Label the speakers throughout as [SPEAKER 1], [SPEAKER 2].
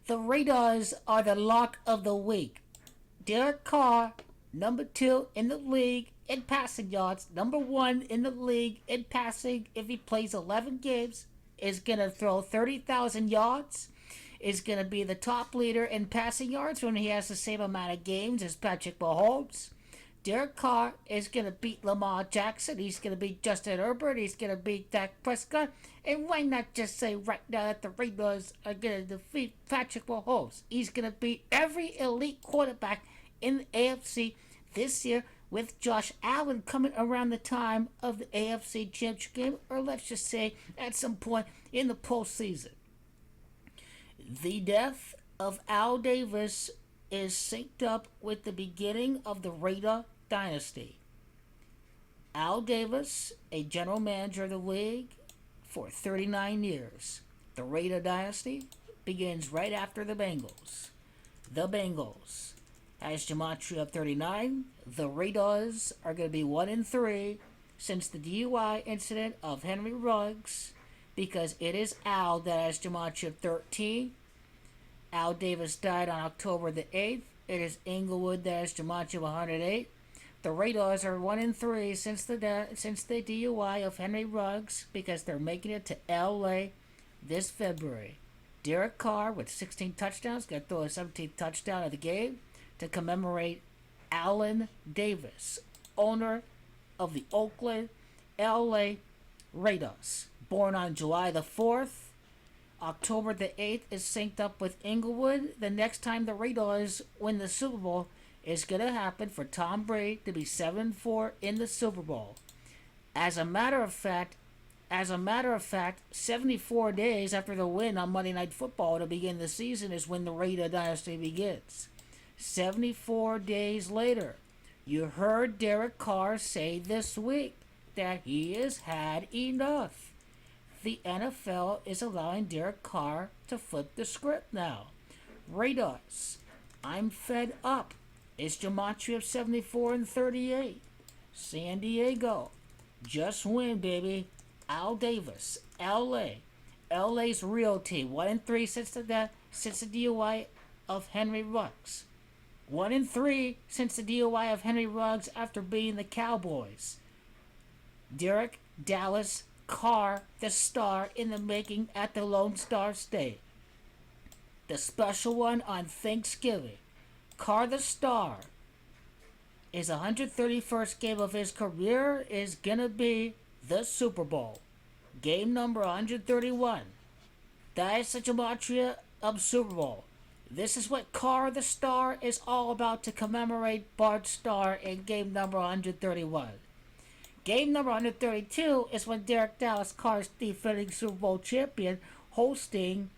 [SPEAKER 1] The Raiders are the lock of the week. Derek Carr, number 2 in the league in passing yards, number 1 in the league in passing if he plays 11 games, is going to throw 30,000 yards, is going to be the top leader in passing yards when he has the same amount of games as Patrick Mahomes. Derek Carr is going to beat Lamar Jackson. He's going to beat Justin Herbert. He's going to beat Dak Prescott. And why not just say right now that the Raiders are going to defeat Patrick Mahomes? He's going to beat every elite quarterback in the AFC this year, with Josh Allen coming around the time of the AFC Championship game, or let's just say at some point in the postseason. The death of Al Davis is synced up with the beginning of the Raider Dynasty. Al Davis, a general manager of the league for 39 years. The Raider Dynasty begins right after the Bengals. The Bengals has Gematria of 39. The Raiders are going to be 1-3 since the DUI incident of Henry Ruggs, because it is Al that has Gematria of 13. Al Davis died on October the 8th. It is Inglewood that has Gematria of 108. The Raiders are 1-3 since the DUI of Henry Ruggs, because they're making it to LA this February. Derek Carr with 16 touchdowns, got to throw a 17th touchdown of the game to commemorate Allen Davis, owner of the Oakland LA Raiders. Born on July the 4th, October the 8th is synced up with Inglewood. The next time the Raiders win the Super Bowl is going to happen for Tom Brady to be 7-4 in the Super Bowl. As a matter of fact, 74 days after the win on Monday Night Football to begin the season is when the Raider Dynasty begins. 74 days later, you heard Derek Carr say this week that he has had enough. The NFL is allowing Derek Carr to flip the script now. Raiders, I'm fed up. It's Gematria of 74 and 38. San Diego, just win, baby. Al Davis, LA. LA's real team. 1-3 since the DUI of Henry Ruggs. 1-3 since the DUI of Henry Ruggs after beating the Cowboys. Derek Dallas Carr, the star in the making at the Lone Star State. The special one on Thanksgiving. Carr, the star, his 131st game of his career is gonna be the Super Bowl. Game number 131. That is the gematria of Super Bowl. This is what Carr the Star is all about to commemorate Bart Starr in game number 131. Game number 132 is when Derek Dallas Carr, defending Super Bowl champion, hosting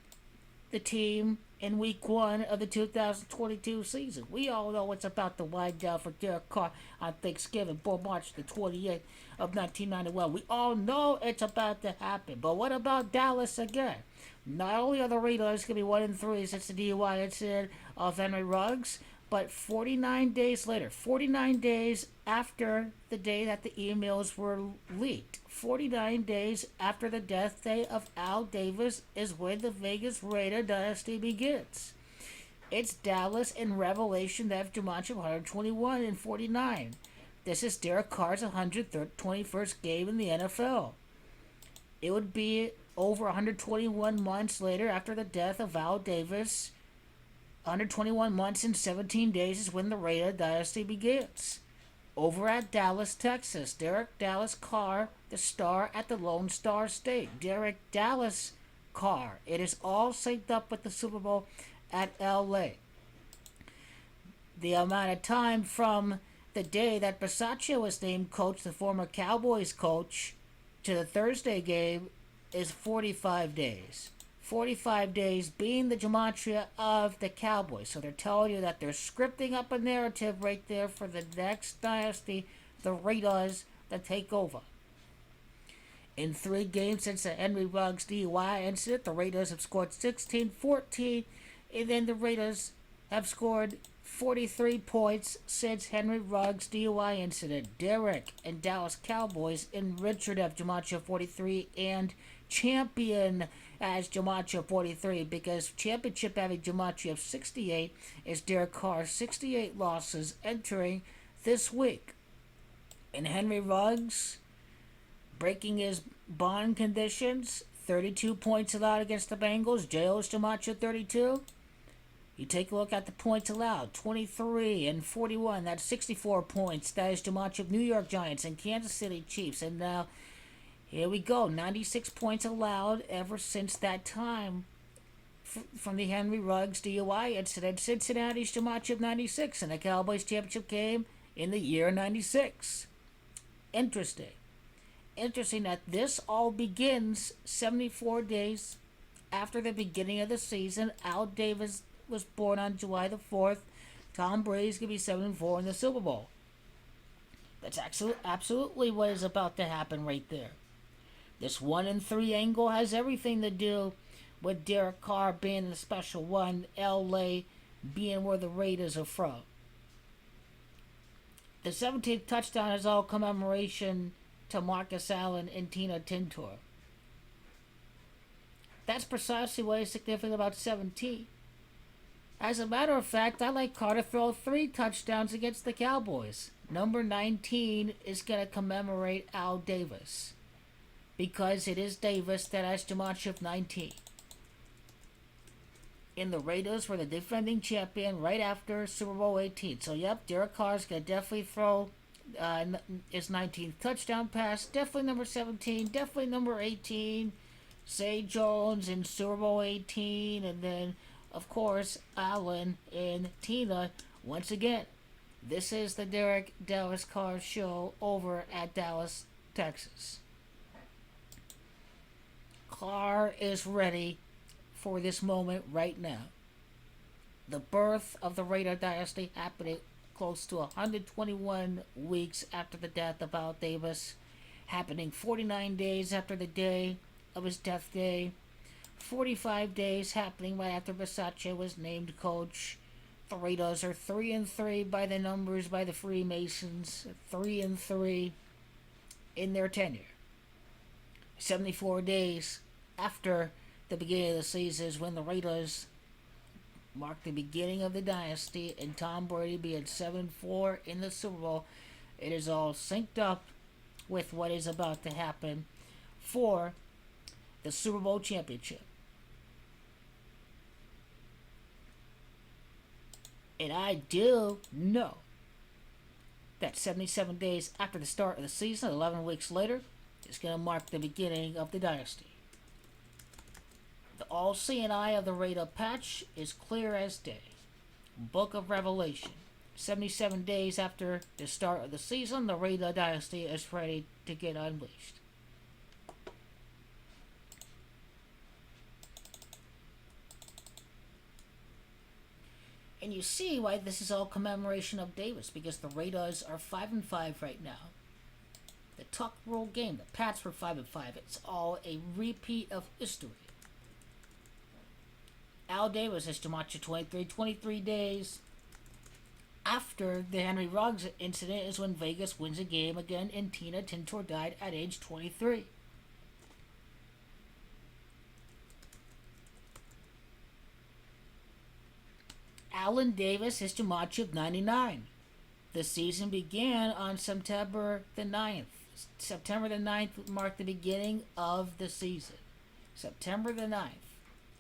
[SPEAKER 1] the team in week 1 of the 2022 season. We all know what's about to wind down for Derek Carr on Thanksgiving, born March the 28th of 1991. We all know it's about to happen. But what about Dallas again? Not only are the Raiders going to be 1-3 since the DUI incident of Henry Ruggs, but 49 days later, 49 days after the day that the emails were leaked, 49 days after the death day of Al Davis is when the Vegas Raider dynasty begins. It's Dallas in Revelation that have Gematria 121 and 49. This is Derek Carr's 121st game in the NFL. It would be over 121 months later after the death of Al Davis. 121 months and 17 days is when the Raider dynasty begins. Over at Dallas, Texas, Derek Dallas Carr, the star at the Lone Star State. Derek Dallas Carr. It is all synced up with the Super Bowl at LA. The amount of time from the day that Bisaccia was named coach, the former Cowboys coach, to the Thursday game is 45 days. 45 days being the gematria of the Cowboys. So they're telling you that they're scripting up a narrative right there for the next dynasty, the Raiders, that take over. In 3 games since the Henry Ruggs DUI incident, the Raiders have scored 16-14, and then the Raiders have scored 43 points since Henry Ruggs DUI incident. Derek and Dallas Cowboys and Richard have gematria 43 and champion as gematria of 43 because championship having gematria of 68 is Derek Carr's 68 losses entering this week. And Henry Ruggs breaking his bond conditions, 32 points allowed against the Bengals. J.O.'s gematria 32. You take a look at the points allowed, 23 and 41. That's 64 points. That is gematria of New York Giants and Kansas City Chiefs. And now, here we go, 96 points allowed ever since that time from the Henry Ruggs DUI incident. Cincinnati's gematria of 96 in the Cowboys championship game in the year 96. Interesting that this all begins 74 days after the beginning of the season. Al Davis was born on July the 4th. Tom Brady's going to be 7-4 in the Super Bowl. That's absolutely what is about to happen right there. This 1-3 angle has everything to do with Derek Carr being the special one, LA being where the Raiders are from. The 17th touchdown is all commemoration to Marcus Allen and Tina Tintor. That's precisely what is significant about 17. As a matter of fact, I like Carr to throw 3 touchdowns against the Cowboys. Number 19 is going to commemorate Al Davis, because it is Davis that has gematria of 19. And the Raiders were the defending champion right after Super Bowl 18. So, yep, Derek Carr's going to definitely throw his 19th touchdown pass. Definitely number 17. Definitely number 18. Zay Jones in Super Bowl 18. And then, of course, Allen and Tina once again. This is the Derek Dallas Carr Show over at Dallas, Texas. Carr is ready for this moment right now. The birth of the Raider dynasty happening close to 121 weeks after the death of Al Davis, happening 49 days after the day of his death day, 45 days happening right after Bisaccia was named coach. The Raiders are 3-3 by the numbers by the Freemasons, 3-3 in their tenure. 74 days after the beginning of the season is when the Raiders mark the beginning of the dynasty, and Tom Brady being 7-4 in the Super Bowl. It is all synced up with what is about to happen for the Super Bowl championship. And I do know that 77 days after the start of the season, 11 weeks later, is going to mark the beginning of the dynasty. The all-seeing eye of the Raider patch is clear as day. Book of Revelation. 77 days after the start of the season, the Raider dynasty is ready to get unleashed. And you see why this is all commemoration of Davis, because the Raiders are 5-5 right now. The Tuck Rule game, the Pats were 5-5. It's all a repeat of history. Al Davis has gematria 23 days after the Henry Ruggs incident is when Vegas wins a game again, and Tina Tintor died at age 23. Allen Davis has gematria of 99. The season began on September the 9th. September the 9th marked the beginning of the season. September the 9th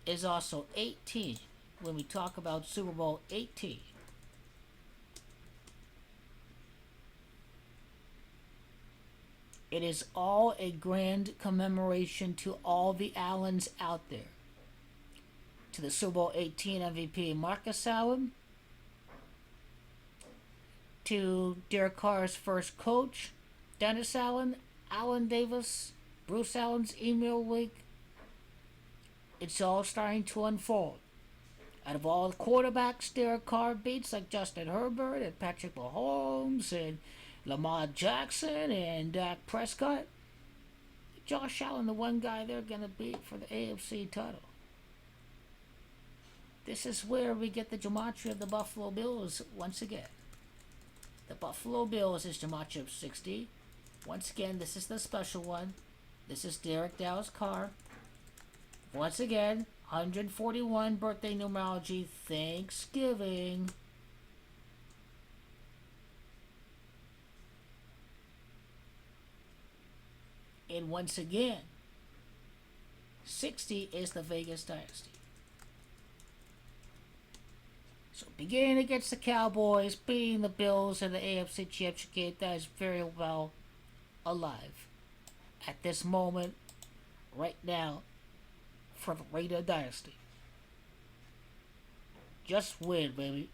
[SPEAKER 1] is also 18 when we talk about Super Bowl 18. It is all a grand commemoration to all the Allens out there. To the Super Bowl 18 MVP Marcus Allen, to Derek Carr's first coach, Dennis Allen, Allen Davis, Bruce Allen's email leak. It's all starting to unfold. Out of all the quarterbacks Derek Carr beats, like Justin Herbert and Patrick Mahomes and Lamar Jackson and Dak Prescott, Josh Allen, the one guy they're going to beat for the AFC title. This is where we get the gematria of the Buffalo Bills once again. The Buffalo Bills is gematria of 60. Once again, this is the special one. This is Derek Dallas Carr. Once again, 141 birthday numerology, Thanksgiving. And once again, 60 is the Vegas Dynasty. So beginning against the Cowboys, beating the Bills in the AFC Championship game, that is very well alive. At this moment, right now, for the Raider Dynasty. Just win, baby.